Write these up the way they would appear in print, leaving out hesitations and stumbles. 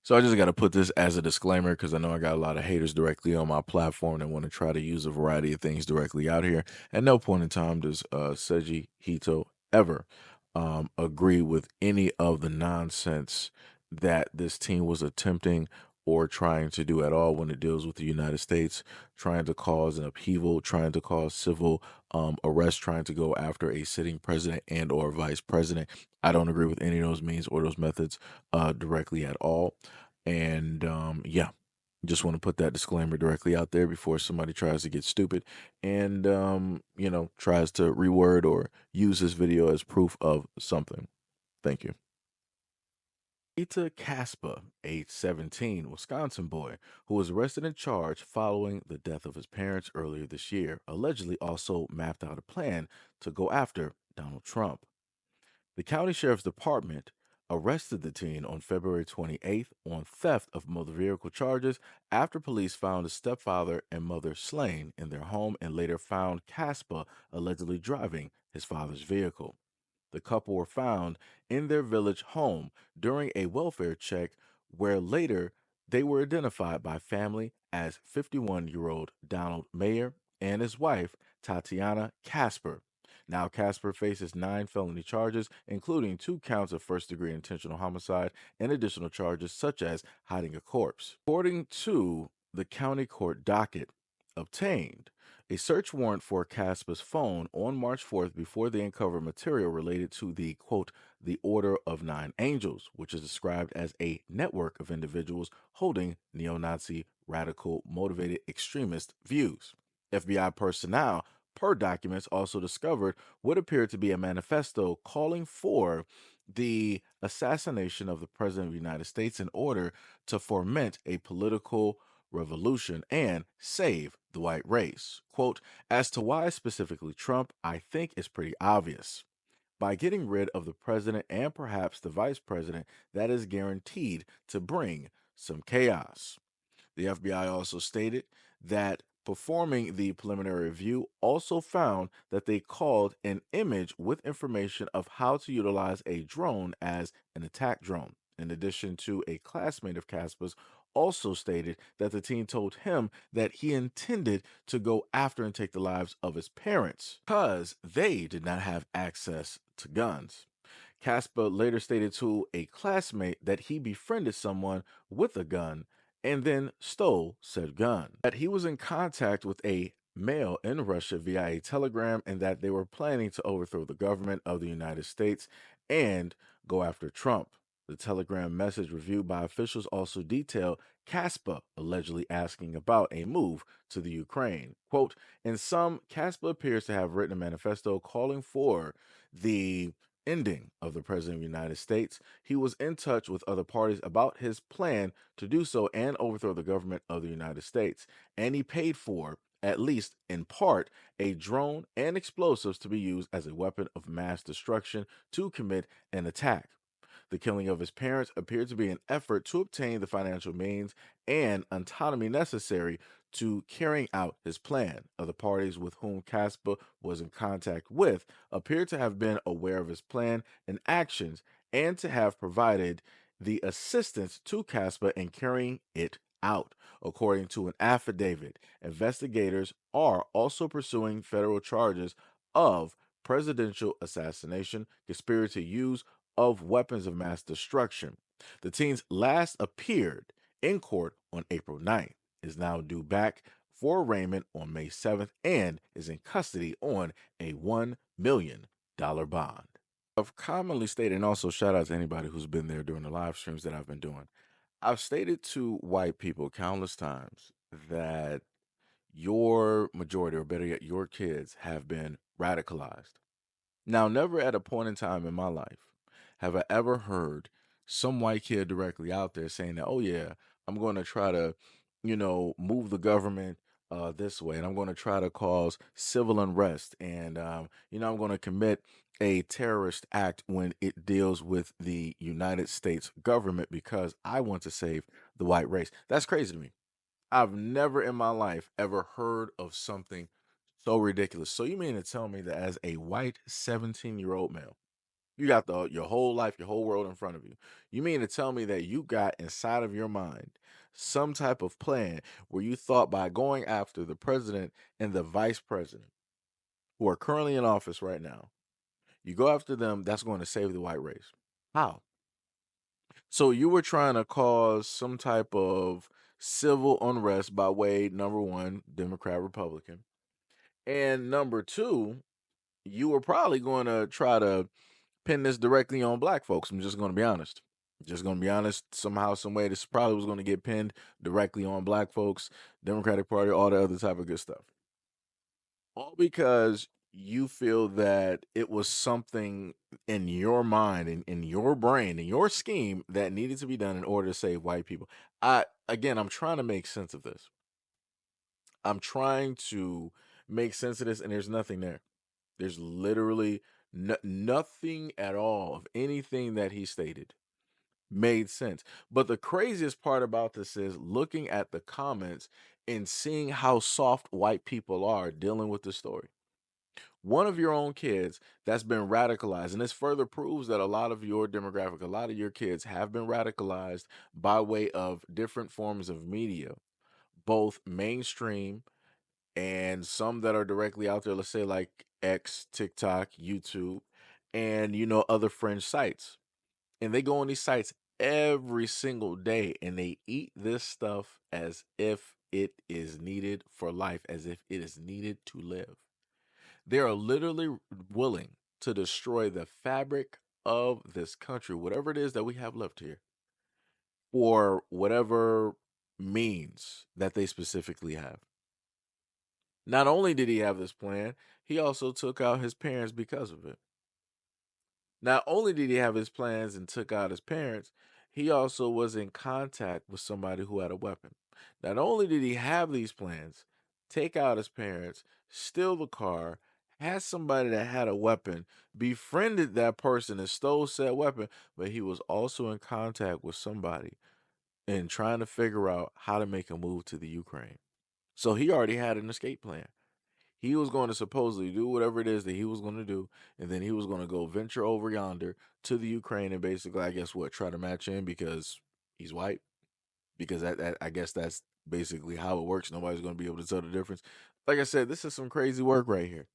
So I just got to put this as a disclaimer because I know I got a lot of haters directly on my platform that want to try to use a variety of things directly out here. At no point in time does Seiji Hito ever agree with any of the nonsense that this team was attempting or trying to do at all when it deals with the United States, trying to cause an upheaval, trying to cause civil arrest, trying to go after a sitting president and or vice president. I don't agree with any of those means or those methods directly at all. And yeah, just want to put that disclaimer directly out there before somebody tries to get stupid and tries to reword or use this video as proof of something. Thank you. Ita Caspa, age 17, Wisconsin boy, who was arrested and charged following the death of his parents earlier this year, allegedly also mapped out a plan to go after Donald Trump. The county sheriff's department arrested the teen on February 28th on theft of motor vehicle charges after police found his stepfather and mother slain in their home and later found Caspa allegedly driving his father's vehicle. The couple were found in their village home during a welfare check, where later they were identified by family as 51-year-old Donald Mayer and his wife, Tatiana Casper. Now, Casper faces 9 felony charges, including 2 counts of first degree intentional homicide and additional charges such as hiding a corpse. According to the county court docket obtained, a search warrant for Casper's phone on March 4th before they uncovered material related to the quote, the Order of Nine Angels, which is described as a network of individuals holding neo Nazi, radical, motivated extremist views. FBI personnel, per documents, also discovered what appeared to be a manifesto calling for the assassination of the President of the United States in order to foment a political revolution and save the white race. Quote, as to why specifically Trump, I think is pretty obvious. By getting rid of the president and perhaps the vice president, that is guaranteed to bring some chaos. The FBI also stated that performing the preliminary review also found that they called an image with information of how to utilize a drone as an attack drone. In addition to a classmate of Casper's, also stated that the teen told him that he intended to go after and take the lives of his parents because they did not have access to guns. Casper later stated to a classmate that he befriended someone with a gun and then stole said gun. That he was in contact with a male in Russia via a telegram and that they were planning to overthrow the government of the United States and go after Trump. The telegram message reviewed by officials also detailed Casper allegedly asking about a move to the Ukraine. Quote, in sum, Casper appears to have written a manifesto calling for the ending of the President of the United States. He was in touch with other parties about his plan to do so and overthrow the government of the United States. And he paid for, at least in part, a drone and explosives to be used as a weapon of mass destruction to commit an attack. The killing of his parents appeared to be an effort to obtain the financial means and autonomy necessary to carrying out his plan. Other parties with whom Casper was in contact with appeared to have been aware of his plan and actions and to have provided the assistance to Casper in carrying it out. According to an affidavit, investigators are also pursuing federal charges of presidential assassination, conspiracy to use of weapons of mass destruction. The teens last appeared in court on April 9th, is now due back for arraignment on May 7th, and is in custody on a $1 million bond. I've commonly stated, and also shout out to anybody who's been there during the live streams that I've been doing. I've stated to white people countless times that your majority, or better yet, your kids, have been radicalized. Now, never at a point in time in my life have I ever heard some white kid directly out there saying that, oh, yeah, I'm going to try to, move the government this way, and I'm going to try to cause civil unrest, and, I'm going to commit a terrorist act when it deals with the United States government because I want to save the white race. That's crazy to me. I've never in my life ever heard of something so ridiculous. So you mean to tell me that as a white 17-year-old male, You got your whole life, your whole world in front of you. You mean to tell me that you got inside of your mind some type of plan where you thought by going after the president and the vice president who are currently in office right now, you go after them, that's going to save the white race? How? So you were trying to cause some type of civil unrest by way, number one, Democrat, Republican. And number two, you were probably going to try to pin this directly on black folks. I'm just going to be honest. Just going to be honest. Somehow, some way, this probably was going to get pinned directly on black folks, Democratic Party, all the other type of good stuff. All because you feel that it was something in your mind, in your brain, in your scheme that needed to be done in order to save white people. I'm trying to make sense of this. I'm trying to make sense of this, and there's nothing there. There's literally nothing at all of anything that he stated made sense. But the craziest part about this is looking at the comments and seeing how soft white people are dealing with the story. One of your own kids that's been radicalized, and this further proves that a lot of your demographic, a lot of your kids have been radicalized by way of different forms of media, both mainstream and some that are directly out there, let's say like X, TikTok, YouTube, and other fringe sites. And they go on these sites every single day and they eat this stuff as if it is needed for life, as if it is needed to live. They are literally willing to destroy the fabric of this country, whatever it is that we have left here, for whatever means that they specifically have. Not only did he have this plan, he also took out his parents because of it. Not only did he have his plans and took out his parents, he also was in contact with somebody who had a weapon. Not only did he have these plans, take out his parents, steal the car, had somebody that had a weapon, befriended that person and stole said weapon, but he was also in contact with somebody and trying to figure out how to make a move to the Ukraine. So he already had an escape plan. He was going to supposedly do whatever it is that he was going to do, and then he was going to go venture over yonder to the Ukraine and basically, I guess, try to match in because he's white. Because I guess that's basically how it works. Nobody's going to be able to tell the difference. Like I said, this is some crazy work right here.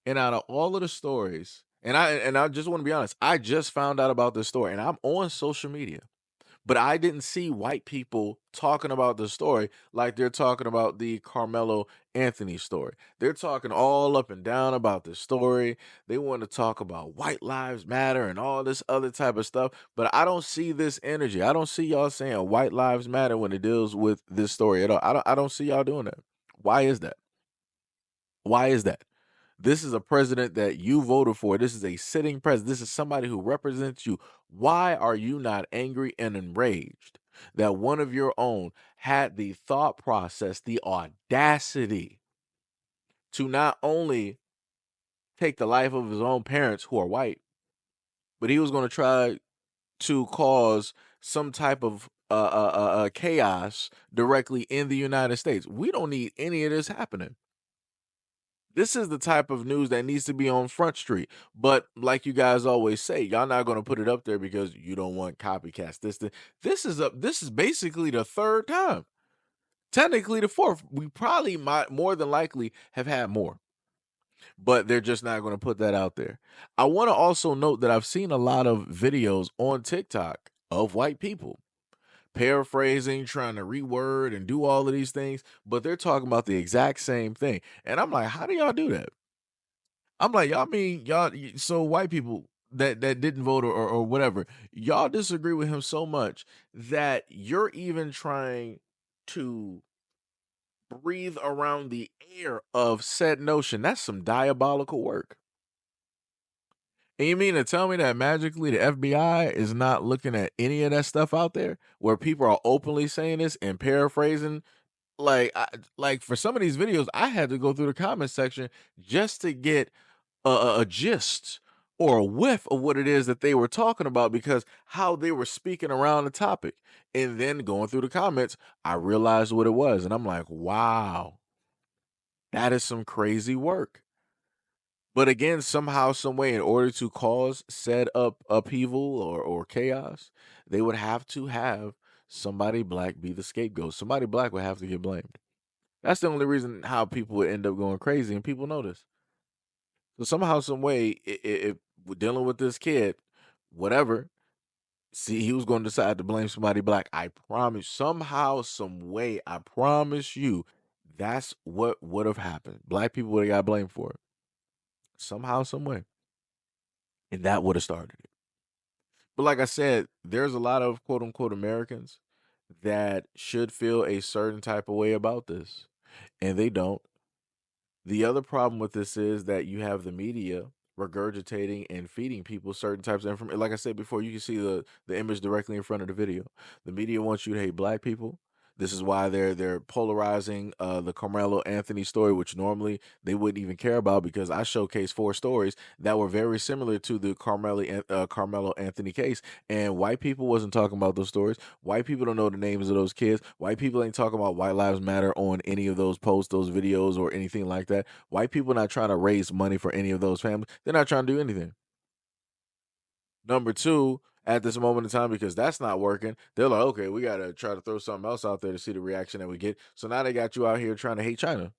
And out of all of the stories, and I just want to be honest, I just found out about this story, and I'm on social media. But I didn't see white people talking about the story like they're talking about the Carmelo Anthony story. They're talking all up and down about the story. They want to talk about white lives matter and all this other type of stuff. But I don't see this energy. I don't see y'all saying white lives matter when it deals with this story at all. I don't see y'all doing that. Why is that? Why is that? This is a president that you voted for. This is a sitting president. This is somebody who represents you. Why are you not angry and enraged that one of your own had the thought process, the audacity to not only take the life of his own parents who are white, but he was going to try to cause some type of chaos directly in the United States? We don't need any of this happening. This is the type of news that needs to be on Front Street. But like you guys always say, y'all not going to put it up there because you don't want copycats. This is basically the third time. Technically the fourth. We probably might more than likely have had more. But they're just not going to put that out there. I want to also note that I've seen a lot of videos on TikTok of white people paraphrasing, trying to reword and do all of these things, but they're talking about the exact same thing. And I'm like, how do y'all do that? I'm like, y'all mean so white people that didn't vote or whatever, y'all disagree with him so much that you're even trying to breathe around the air of said notion. That's some diabolical work. And you mean to tell me that magically the FBI is not looking at any of that stuff out there where people are openly saying this and paraphrasing? Like for some of these videos, I had to go through the comment section just to get a gist or a whiff of what it is that they were talking about because how they were speaking around the topic. And then going through the comments, I realized what it was. And I'm like, wow, that is some crazy work. But again, somehow, some way, in order to cause said upheaval or chaos, they would have to have somebody black be the scapegoat. Somebody black would have to get blamed. That's the only reason how people would end up going crazy, and people know this. So somehow, some way, if we're dealing with this kid, whatever, see, he was going to decide to blame somebody black. I promise, somehow, some way, I promise you, that's what would have happened. Black people would have got blamed for it somehow, some way, and that would have started it. But like I said, there's a lot of quote unquote Americans that should feel a certain type of way about this, and they don't. The other problem with this is that you have the media regurgitating and feeding people certain types of information. Like I said before, you can see the image directly in front of the video. The media wants you to hate black people. This is why they're polarizing the Carmelo Anthony story, which normally they wouldn't even care about, because I showcased 4 stories that were very similar to the Carmelo Anthony case, and white people wasn't talking about those stories. White people don't know the names of those kids. White people ain't talking about White Lives Matter on any of those posts, those videos, or anything like that. White people not trying to raise money for any of those families. They're not trying to do anything. Number two, at this moment in time, because that's not working, they're like, okay, we got to try to throw something else out there to see the reaction that we get. So now they got you out here trying to hate China.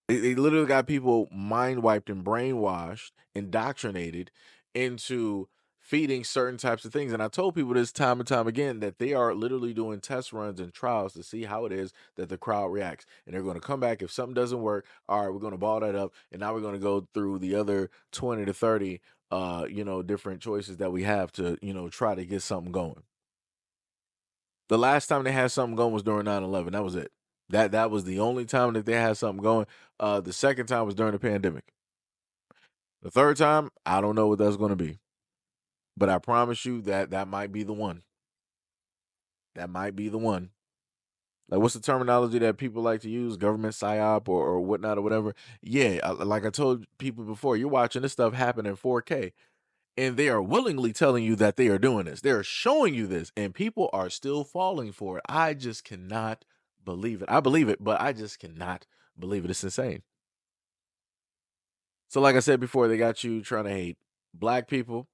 They literally got people mind wiped and brainwashed, indoctrinated into feeding certain types of things. And I told people this time and time again that they are literally doing test runs and trials to see how it is that the crowd reacts. And they're going to come back. If something doesn't work, all right, we're going to ball that up. And now we're going to go through the other 20 to 30 different choices that we have to, try to get something going. The last time they had something going was during 9/11. That was it. That was the only time that they had something going. The second time was during the pandemic. The third time, I don't know what that's going to be, but I promise you that that might be the one. That might be the one. Like, what's the terminology that people like to use? Government psyop or whatnot or whatever. Yeah, like I told people before, you're watching this stuff happen in 4K, and they are willingly telling you that they are doing this. They are showing you this, and people are still falling for it. I just cannot believe it. I believe it, but I just cannot believe it. It's insane. So, like I said before, they got you trying to hate black people,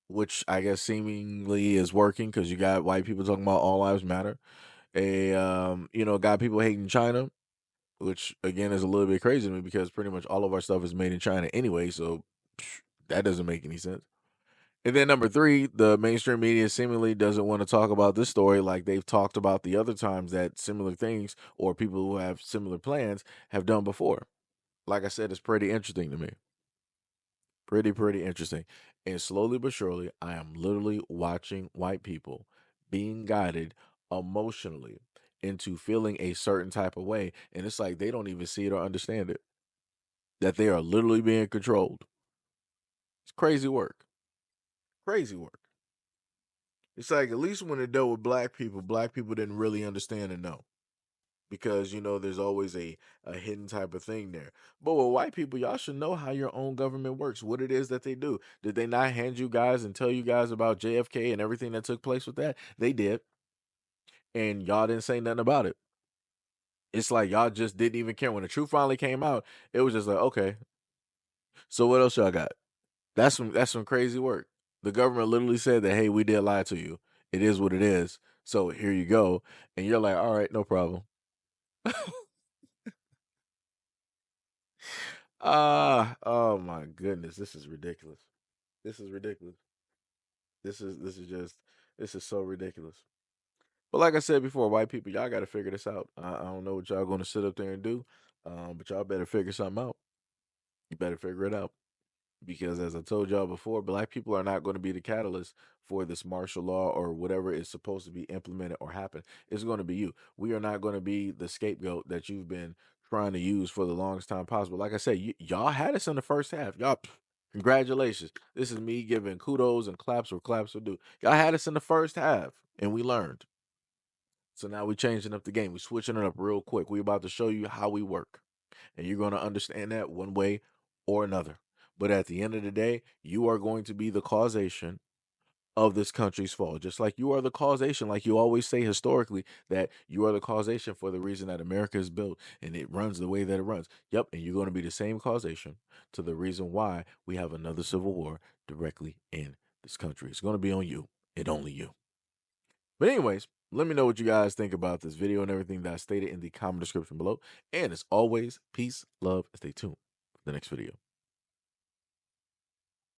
which I guess seemingly is working because you got white people talking about all lives matter. Got people hating China, which again is a little bit crazy to me because pretty much all of our stuff is made in China anyway. So that doesn't make any sense. And then number three, the mainstream media seemingly doesn't want to talk about this story like they've talked about the other times that similar things or people who have similar plans have done before. Like I said, it's pretty interesting to me. Pretty interesting. And slowly but surely, I am literally watching white people being guided emotionally into feeling a certain type of way. And it's like they don't even see it or understand it. That they are literally being controlled. It's crazy work. Crazy work. It's like at least when it dealt with black people didn't really understand and know. Because there's always a hidden type of thing there. But with white people, y'all should know how your own government works, what it is that they do. Did they not hand you guys and tell you guys about JFK and everything that took place with that? They did, and y'all didn't say nothing about it. It's like y'all just didn't even care when the truth finally came out. It was just like, okay, so what else y'all got? That's some crazy work. The government literally said that, hey, we did lie to you. It is what it is. So here you go, and you're like, all right, no problem. Oh my goodness, this is ridiculous. This is ridiculous. This is so ridiculous. But like I said before, white people, y'all got to figure this out. I don't know what y'all going to sit up there and do, but y'all better figure something out. You better figure it out. Because as I told y'all before, black people are not going to be the catalyst for this martial law or whatever is supposed to be implemented or happen. It's going to be you. We are not going to be the scapegoat that you've been trying to use for the longest time possible. Like I said, y'all had us in the first half. Y'all, congratulations. This is me giving kudos and claps where claps are due. Y'all had us in the first half, and we learned. So now we changing up the game. We switching it up real quick. We about to show you how we work, and you're going to understand that one way or another. But at the end of the day, you are going to be the causation of this country's fall. Just like you are the causation, like you always say historically, that you are the causation for the reason that America is built and it runs the way that it runs. Yep, and you're going to be the same causation to the reason why we have another civil war directly in this country. It's going to be on you and only you. But anyways, let me know what you guys think about this video and everything that I stated in the comment description below. And as always, peace, love, and stay tuned for the next video.